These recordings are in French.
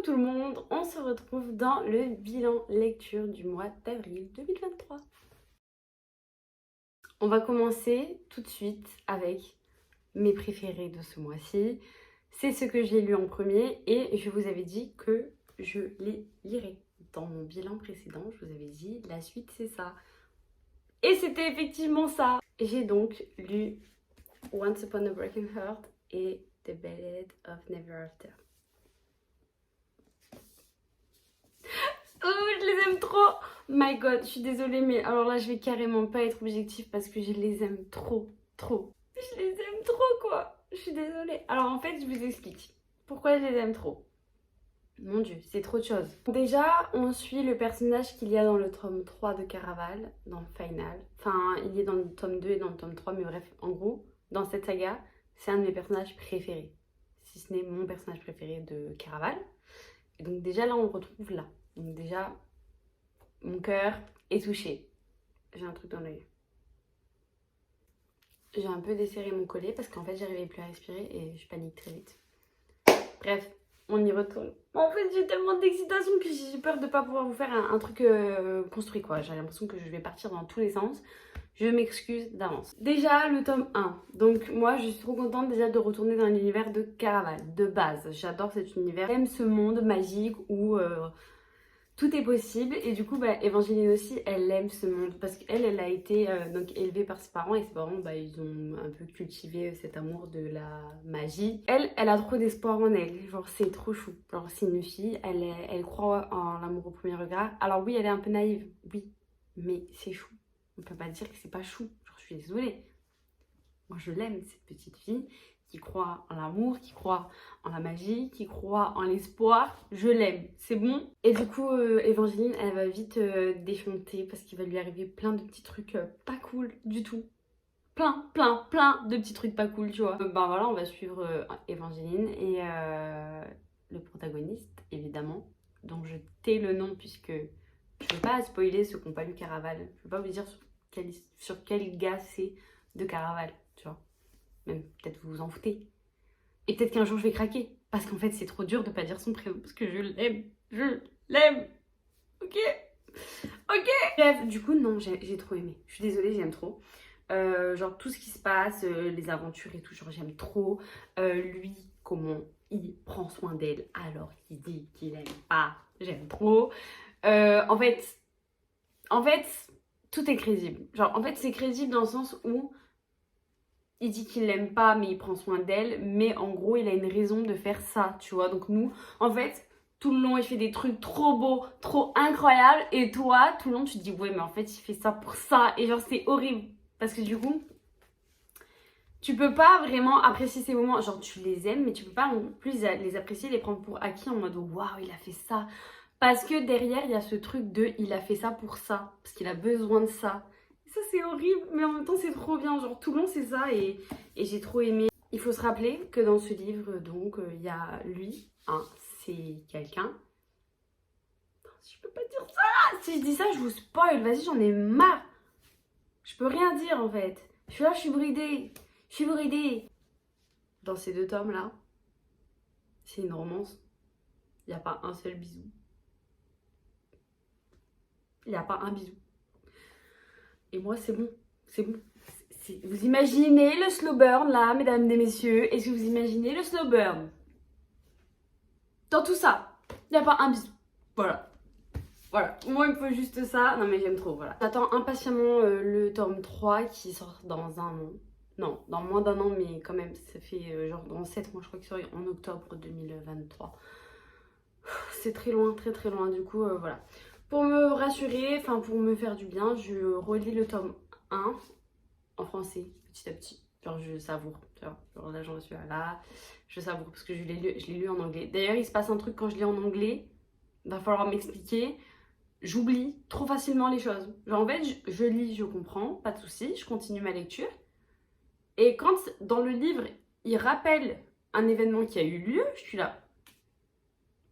tout le monde, on se retrouve dans le bilan lecture du mois d'avril 2023. On va commencer tout de suite avec mes préférés de ce mois-ci. C'est ce que j'ai lu en premier et je vous avais dit que je les lirais. Dans mon bilan précédent, je vous avais dit la suite c'est ça. Et c'était effectivement ça. J'ai donc lu Once Upon a Broken Heart et The Ballad of Never After. Oh, je les aime trop. My God, je suis désolée, mais alors là, je vais carrément pas être objective parce que je les aime trop, trop. Je les aime trop, quoi. Je suis désolée. Alors en fait, je vous explique pourquoi je les aime trop. Mon Dieu, c'est trop de choses. Déjà, on suit le personnage qu'il y a dans le tome 3 de Caraval, dans le final. Enfin, il est dans le tome 2 et dans le tome 3, mais bref, en gros, dans cette saga, c'est un de mes personnages préférés. Si ce n'est mon personnage préféré de Caraval. Et donc déjà, là, on le retrouve là. Donc déjà, mon cœur est touché. J'ai un truc dans l'œil. J'ai un peu desserré mon collet parce qu'en fait, j'arrivais plus à respirer et je panique très vite. Bref, on y retourne. En fait, j'ai tellement d'excitation que j'ai peur de ne pas pouvoir vous faire un truc construit, quoi. J'ai l'impression que je vais partir dans tous les sens. Je m'excuse d'avance. Déjà, le tome 1. Donc, moi, je suis trop contente déjà de retourner dans l'univers de Caraval, de base. J'adore cet univers. J'aime ce monde magique où tout est possible. Et du coup, Evangeline aussi, elle aime ce monde. Parce qu'elle, elle a été donc élevée par ses parents. Et ses parents, ils ont un peu cultivé cet amour de la magie. Elle a trop d'espoir en elle. Genre, c'est trop chou. Genre, c'est une fille. Elle croit en l'amour au premier regard. Alors oui, elle est un peu naïve. Oui, mais c'est chou. On peut pas dire que c'est pas chou. Genre, je suis désolée. Moi, je l'aime, cette petite fille qui croit en l'amour, qui croit en la magie, qui croit en l'espoir. Je l'aime, c'est bon. Et du coup, Evangeline, elle va vite déchanter parce qu'il va lui arriver plein de petits trucs pas cool du tout. Plein de petits trucs pas cool, tu vois. Voilà, on va suivre Evangeline et le protagoniste, évidemment, dont je tais le nom puisque je veux pas spoiler ceux qui n'ont pas lu Caraval. Je veux pas vous dire sur quel gars c'est de Caraval, tu vois. Même peut-être vous vous en foutez. Et peut-être qu'un jour je vais craquer. Parce qu'en fait c'est trop dur de pas dire son prénom. Parce que je l'aime. Je l'aime. Ok. Ok. Bref, du coup non, j'ai trop aimé. Je suis désolée, j'aime trop. Genre tout ce qui se passe, les aventures et tout, genre j'aime trop. Lui, comment il prend soin d'elle alors qu'il dit qu'il aime pas. J'aime trop. En fait, tout est crédible. Genre, en fait, c'est crédible dans le sens où il dit qu'il l'aime pas, mais il prend soin d'elle. Mais en gros, il a une raison de faire ça, tu vois. Donc nous, en fait, tout le long, il fait des trucs trop beaux, trop incroyables. Et toi, tout le long, tu te dis, ouais, mais en fait, il fait ça pour ça. Et genre, c'est horrible. Parce que du coup, tu peux pas vraiment apprécier ces moments. Genre, tu les aimes, mais tu peux pas en plus les apprécier, les prendre pour acquis en mode, waouh, il a fait ça. Parce que derrière, il y a ce truc de il a fait ça pour ça. Parce qu'il a besoin de ça. Et ça, c'est horrible, mais en même temps, c'est trop bien. Genre, tout le long, c'est ça. Et j'ai trop aimé. Il faut se rappeler que dans ce livre, donc, il y a lui. Hein, c'est quelqu'un. Je peux pas dire ça. Si je dis ça, je vous spoil. Vas-y, j'en ai marre. Je peux rien dire, en fait. Je suis là, je suis bridée. Je suis bridée. Dans ces deux tomes-là, c'est une romance. Il n'y a pas un seul bisou. Il n'y a pas un bisou. Et moi, c'est bon. C'est bon. Vous imaginez le slow burn là, mesdames et messieurs? Est-ce que vous imaginez le slow burn? Dans tout ça, il n'y a pas un bisou. Voilà. Voilà. Moi, il me faut juste ça. Non, mais j'aime trop. Voilà. J'attends impatiemment le tome 3 qui sort dans un an. Non, dans moins d'un an, mais quand même, ça fait genre dans 7 mois, je crois qu'il sort en octobre 2023. C'est très loin, très loin. Du coup, voilà. Pour me rassurer, enfin pour me faire du bien, je relis le tome 1 en français, petit à petit. Genre, je savoure, tu vois. Genre là, j'en suis là, je savoure parce que je l'ai lu en anglais. D'ailleurs, il se passe un truc quand je lis en anglais, va falloir m'expliquer. J'oublie trop facilement les choses. Genre, en fait, je lis, je comprends, pas de souci, je continue ma lecture. Et quand dans le livre, il rappelle un événement qui a eu lieu, je suis là.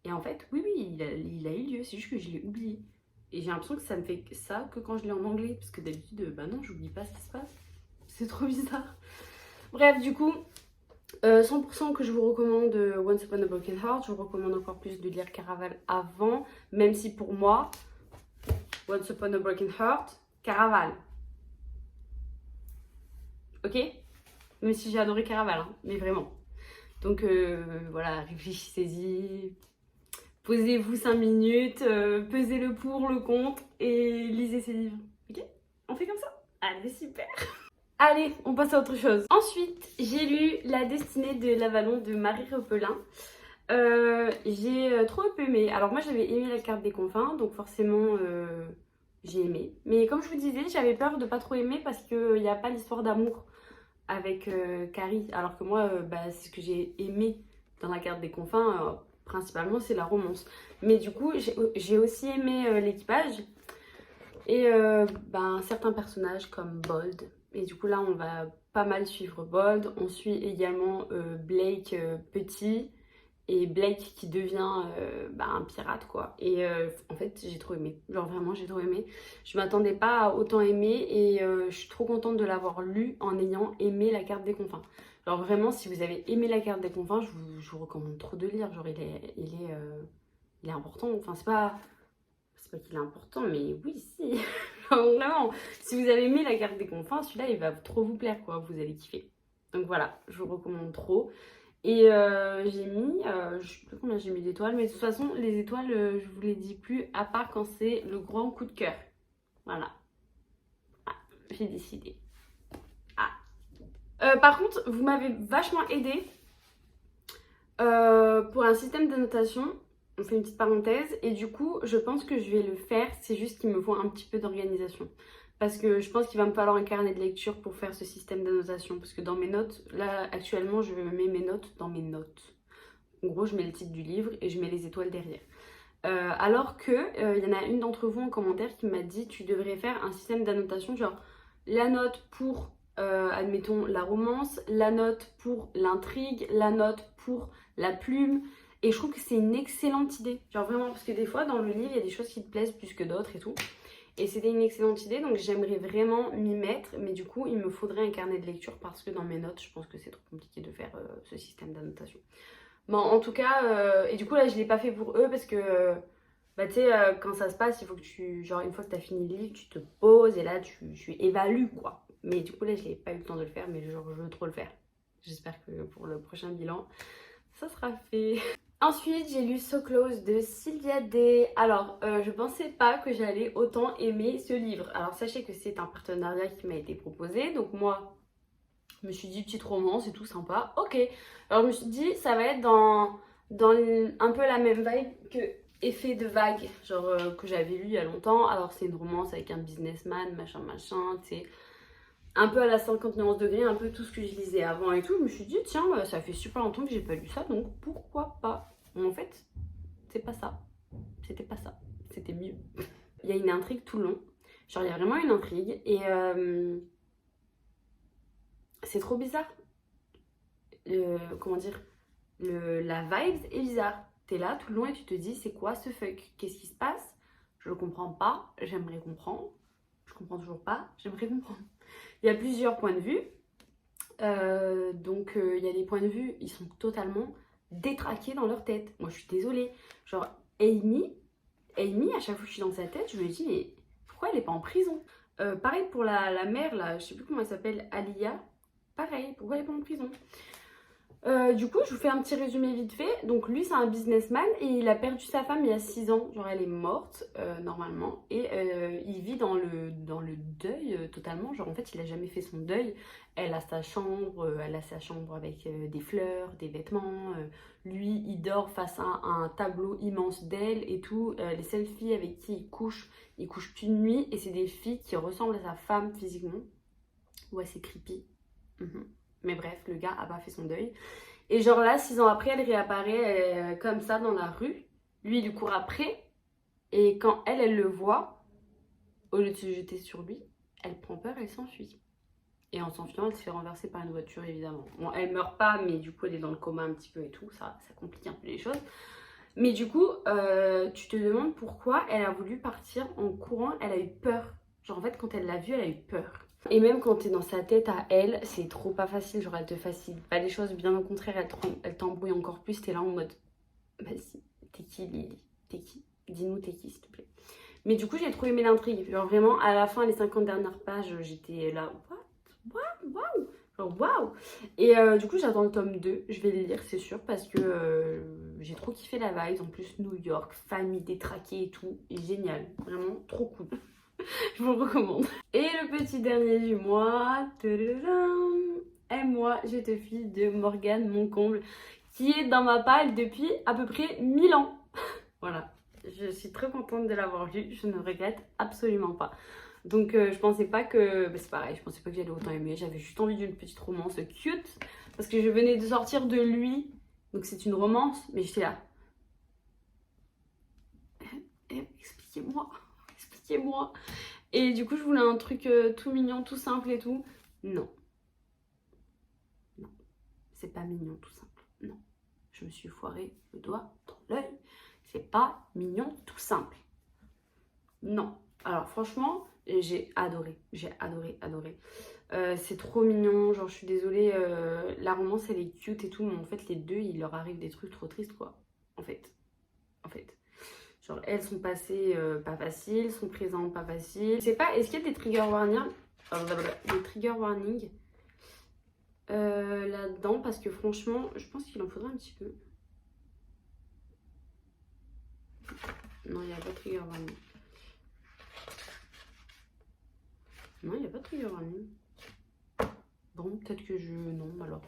Et en fait, oui, il a eu lieu, c'est juste que je l'ai oublié. Et j'ai l'impression que ça me fait ça que quand je lis en anglais. Parce que d'habitude, bah non, j'oublie pas ce qui se passe. C'est trop bizarre. Bref, du coup, 100% que je vous recommande Once Upon a Broken Heart. Je vous recommande encore plus de lire Caraval avant, même si pour moi, Once Upon a Broken Heart, Caraval. Ok? Même si j'ai adoré Caraval, hein, mais vraiment. Donc voilà, réfléchissez-y, posez-vous 5 minutes, pesez le pour, le contre et lisez ces livres. Ok? On fait comme ça? Allez, super! Allez, on passe à autre chose. Ensuite, j'ai lu La destinée de l'Avalon de Marie Repelin. J'ai trop aimé. Alors moi j'avais aimé La carte des confins, donc forcément j'ai aimé. Mais comme je vous disais, j'avais peur de pas trop aimer parce qu'il n'y a pas l'histoire d'amour avec Carrie. Alors que moi, c'est ce que j'ai aimé dans La carte des confins. Principalement c'est la romance. Mais du coup j'ai aussi aimé l'équipage et certains personnages comme Bold. Et du coup là on va pas mal suivre Bold. On suit également Blake petit et Blake qui devient un pirate quoi. Et en fait j'ai trop aimé, genre vraiment j'ai trop aimé. Je m'attendais pas à autant aimer et je suis trop contente de l'avoir lu en ayant aimé La carte des confins. Genre vraiment si vous avez aimé La carte des confins, je vous recommande trop de le lire. Genre il est important, enfin c'est pas qu'il est important mais oui si. Genre, vraiment, si vous avez aimé La carte des confins, celui-là il va trop vous plaire quoi, vous allez kiffer. Donc voilà, je vous recommande trop. Et j'ai mis, je sais plus combien j'ai mis d'étoiles, mais de toute façon, les étoiles, je vous les dis plus, à part quand c'est le grand coup de cœur. Voilà. Ah, j'ai décidé. Ah. Par contre, vous m'avez vachement aidé pour un système d'annotation. On fait une petite parenthèse. Et du coup, je pense que je vais le faire. C'est juste qu'il me faut un petit peu d'organisation. Parce que je pense qu'il va me falloir un carnet de lecture pour faire ce système d'annotation. Parce que dans mes notes, là actuellement, je mets mes notes dans mes notes. En gros, je mets le titre du livre et je mets les étoiles derrière. Alors que y en a une d'entre vous en commentaire qui m'a dit tu devrais faire un système d'annotation, genre la note pour, admettons, la romance, la note pour l'intrigue, la note pour la plume. Et je trouve que c'est une excellente idée. Genre vraiment, parce que des fois, dans le livre, il y a des choses qui te plaisent plus que d'autres et tout. Et c'était une excellente idée, donc j'aimerais vraiment m'y mettre. Mais du coup, il me faudrait un carnet de lecture parce que dans mes notes, je pense que c'est trop compliqué de faire ce système d'annotation. Bon, en tout cas, et du coup là je l'ai pas fait pour eux parce que tu sais, quand ça se passe, il faut que genre une fois que tu as fini le livre, tu te poses et là tu évalues quoi. Mais du coup là je n'ai pas eu le temps de le faire, mais genre je veux trop le faire. J'espère que pour le prochain bilan, ça sera fait. Ensuite, j'ai lu So Close de Sylvia Day. Alors, je pensais pas que j'allais autant aimer ce livre. Alors, sachez que c'est un partenariat qui m'a été proposé. Donc moi, je me suis dit petite romance et tout sympa. Ok. Alors je me suis dit ça va être dans un peu la même vibe que Effet de vague, genre que j'avais lu il y a longtemps. Alors c'est une romance avec un businessman, machin machin, tu sais. Un peu à la 50 nuances degrés, un peu tout ce que je lisais avant et tout. Je me suis dit tiens, ça fait super longtemps que j'ai pas lu ça, donc pourquoi pas. En fait, c'est pas ça. C'était pas ça. C'était mieux. Il y a une intrigue tout le long. Genre il y a vraiment une intrigue et c'est trop bizarre. Comment dire, la vibe est bizarre. T'es là tout le long et tu te dis c'est quoi ce fuck? Qu'est-ce qui se passe? Je le comprends pas, j'aimerais comprendre. Je comprends toujours pas, j'aimerais comprendre. Il y a plusieurs points de vue. Il y a des points de vue, ils sont totalement détraqués dans leur tête. Moi je suis désolée. Genre Amy, à chaque fois que je suis dans sa tête, je me dis mais pourquoi elle est pas en prison? Pareil pour la mère là, je sais plus comment elle s'appelle, Alia. Pareil, pourquoi elle est pas en prison? Du coup, je vous fais un petit résumé vite fait. Donc lui, c'est un businessman et il a perdu sa femme il y a 6 ans. Genre, elle est morte, normalement. Et il vit dans le deuil totalement. Genre, en fait, il a jamais fait son deuil. Elle a sa chambre avec des fleurs, des vêtements. Lui, il dort face à un tableau immense d'elle et tout. Les seules filles avec qui il couche plus de nuit. Et c'est des filles qui ressemblent à sa femme physiquement. Ouais, c'est creepy. Mais bref, le gars a pas fait son deuil. Et genre là, 6 ans après, elle réapparaît comme ça dans la rue. Lui, il lui court après. Et quand elle le voit, au lieu de se jeter sur lui, elle prend peur, elle s'enfuit. Et en s'enfuyant, elle se fait renverser par une voiture, évidemment. Bon, elle meurt pas, mais du coup, elle est dans le coma un petit peu et tout. Ça complique un peu les choses. Mais du coup, tu te demandes pourquoi elle a voulu partir en courant. Elle a eu peur. Genre en fait, quand elle l'a vu, elle a eu peur. Et même quand t'es dans sa tête à elle, c'est trop pas facile. Genre, elle te facilite pas les choses. Bien au contraire, elle t'embrouille encore plus. T'es là en mode, vas-y, t'es qui Lily? T'es qui? Dis-nous t'es qui, s'il te plaît. Mais du coup, j'ai trop aimé l'intrigue. Genre, vraiment, à la fin, les 50 dernières pages, j'étais là, waouh! Genre, waouh! Et du coup, j'attends le tome 2. Je vais le lire, c'est sûr, parce que j'ai trop kiffé la vibe. En plus, New York, famille détraquée et tout. Génial. Vraiment, trop cool. Je vous le recommande. Et le petit dernier du mois. Tadadam. Et moi, je te file de Morgane Moncomble, qui est dans ma palle depuis à peu près 1000 ans. Voilà. Je suis très contente de l'avoir lu. Je ne regrette absolument pas. Donc je pensais pas que... Bah, c'est pareil, je pensais pas que j'allais autant aimer. J'avais juste envie d'une petite romance cute. Parce que je venais de sortir de lui. Donc c'est une romance. Mais j'étais là. Expliquez-moi. Expliquez-moi. Et du coup je voulais un truc tout mignon, tout simple et tout. Non. Non. C'est pas mignon, tout simple. Non. Je me suis foirée le doigt dans l'œil. C'est pas mignon, tout simple. Non. Alors franchement, j'ai adoré. J'ai adoré, adoré. C'est trop mignon. Genre, je suis désolée. La romance, elle est cute et tout. Mais en fait, les deux, il leur arrive des trucs trop tristes, quoi. En fait. Genre, elles sont passées pas faciles. Son présent, pas facile. Je sais pas, est-ce qu'il y a des trigger warnings des trigger warnings là-dedans? Parce que franchement, je pense qu'il en faudrait un petit peu. Non, il n'y a pas de trigger warning. Non, il n'y a pas de trigger warning. Bon, peut-être que je... Non, alors.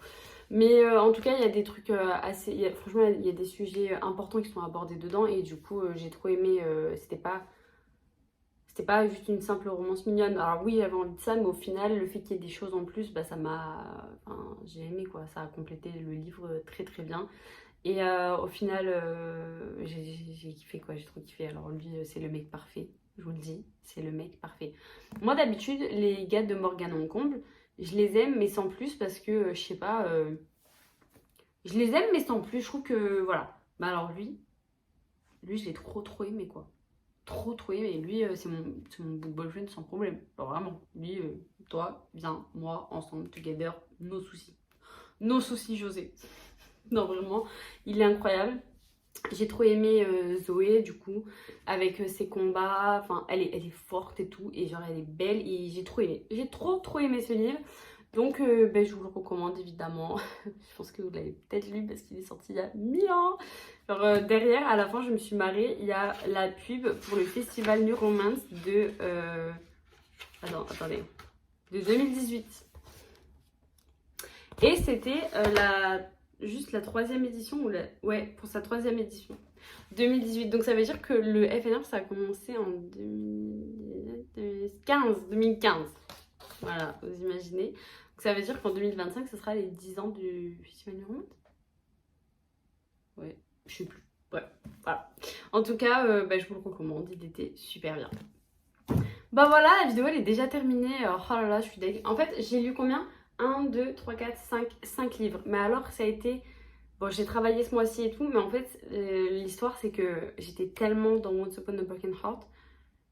Mais en tout cas, il y a des trucs assez... Franchement, il y a des sujets importants qui sont abordés dedans. Et du coup, j'ai trop aimé... C'était pas juste une simple romance mignonne. Alors oui, j'avais envie de ça, mais au final, le fait qu'il y ait des choses en plus, bah ça m'a... Enfin, j'ai aimé, quoi. Ça a complété le livre très très bien. Et au final, j'ai kiffé, quoi. J'ai trop kiffé. Alors lui, c'est le mec parfait. Je vous le dis, c'est le mec parfait. Moi, d'habitude, les gars de Morgane Moncomble, je les aime, mais sans plus, parce que, je sais pas... je les aime, mais sans plus. Je trouve que, voilà. Bah alors lui, je l'ai trop trop aimé, quoi. Trop aimé. Lui, c'est mon boyfriend sans problème. Genre vraiment. Lui, toi, viens, moi, ensemble, together, nos soucis. Nos soucis, José. Non, vraiment, il est incroyable. J'ai trop aimé Zoé, du coup, avec ses combats. Enfin, elle est forte et tout. Et genre, elle est belle. Et j'ai trop aimé. J'ai trop aimé ce livre. Donc, ben, je vous le recommande, évidemment. Je pense que vous l'avez peut-être lu parce qu'il est sorti il y a 1000 ans. Genre, derrière, à la fin, je me suis marrée. Il y a la pub pour le festival New Romance de... attendez. De 2018. Et c'était juste la 3e édition. Ouais, pour sa 3e édition. 2018. Donc, ça veut dire que le FNR, ça a commencé en 2015. Voilà, vous imaginez. Donc ça veut dire qu'en 2025, ce sera les 10 ans du Festival New Romance. Ouais, je sais plus. Ouais, voilà. En tout cas, bah, je vous le recommande. Il était super bien. Bah voilà, la vidéo elle est déjà terminée. Oh là là, je suis deg. En fait, j'ai lu combien? 1, 2, 3, 4, 5 livres. Mais alors, ça a été... Bon, j'ai travaillé ce mois-ci et tout, mais en fait, l'histoire, c'est que j'étais tellement dans Once Upon a Broken Heart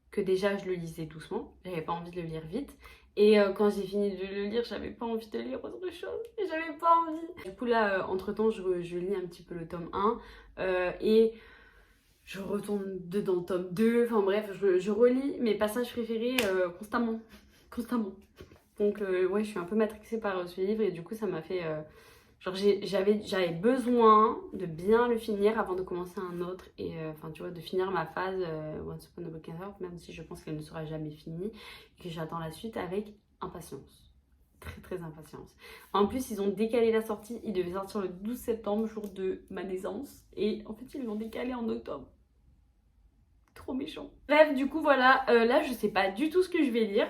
que déjà, je le lisais doucement. J'avais pas envie de le lire vite. Et quand j'ai fini de le lire, j'avais pas envie de lire autre chose. J'avais pas envie. Du coup, là, entre-temps, je lis un petit peu le tome 1. Et je retourne dedans le tome 2. Enfin bref, je relis mes passages préférés constamment. Donc, ouais, je suis un peu matrixée par ce livre. Et du coup, ça m'a fait... genre, j'avais besoin de bien le finir avant de commencer un autre. Et enfin, tu vois, de finir ma phase Once Upon a Broken Heart, même si je pense qu'elle ne sera jamais finie. Et que j'attends la suite avec impatience. Très impatience. En plus, ils ont décalé la sortie. Il devait sortir le 12 septembre, jour de ma naissance. Et en fait, ils l'ont décalé en octobre. Trop méchant. Bref, du coup, voilà. Là, je sais pas du tout ce que je vais lire.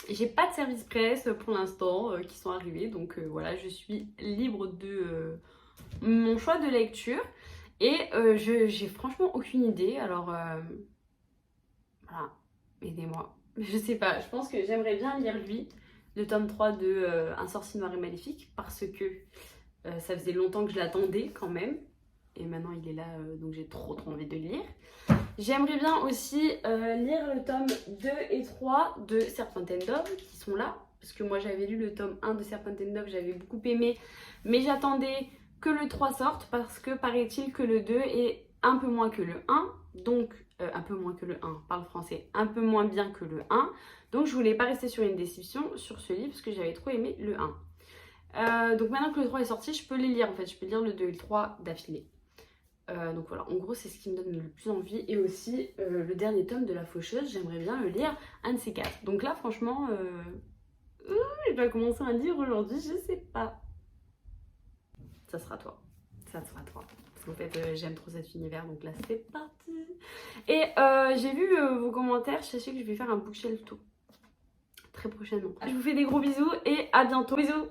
J'ai pas de service presse pour l'instant qui sont arrivés, donc voilà, je suis libre de mon choix de lecture. Et j'ai franchement aucune idée, alors voilà, aidez-moi. Je sais pas, je pense que j'aimerais bien lire lui, le tome 3 de Un sorcier noir et maléfique, parce que ça faisait longtemps que je l'attendais quand même. et maintenant il est là, donc j'ai trop envie de le lire. J'aimerais bien aussi lire le tome 2 et 3 de Serpentine Dove qui sont là. Parce que moi j'avais lu le tome 1 de Serpentine Dove, j'avais beaucoup aimé. Mais j'attendais que le 3 sorte parce que paraît-il que le 2 est un peu moins que le 1. Donc, un peu moins que le 1, parle français, un peu moins bien que le 1. Donc je voulais pas rester sur une déception sur ce livre parce que j'avais trop aimé le 1. Donc maintenant que le 3 est sorti, je peux les lire en fait. Je peux lire le 2 et le 3 d'affilée. Donc voilà, en gros c'est ce qui me donne le plus envie. Et aussi le dernier tome de La Faucheuse, j'aimerais bien le lire, un de ces quatre. Donc là franchement, je dois commencer un livre aujourd'hui, je sais pas. Ça sera toi, ça sera toi. Parce qu'en fait j'aime trop cet univers, donc là c'est parti. Et j'ai vu vos commentaires, sachez que je vais faire un bookshelf tout très prochainement. Je vous fais des gros bisous et à bientôt, bisous.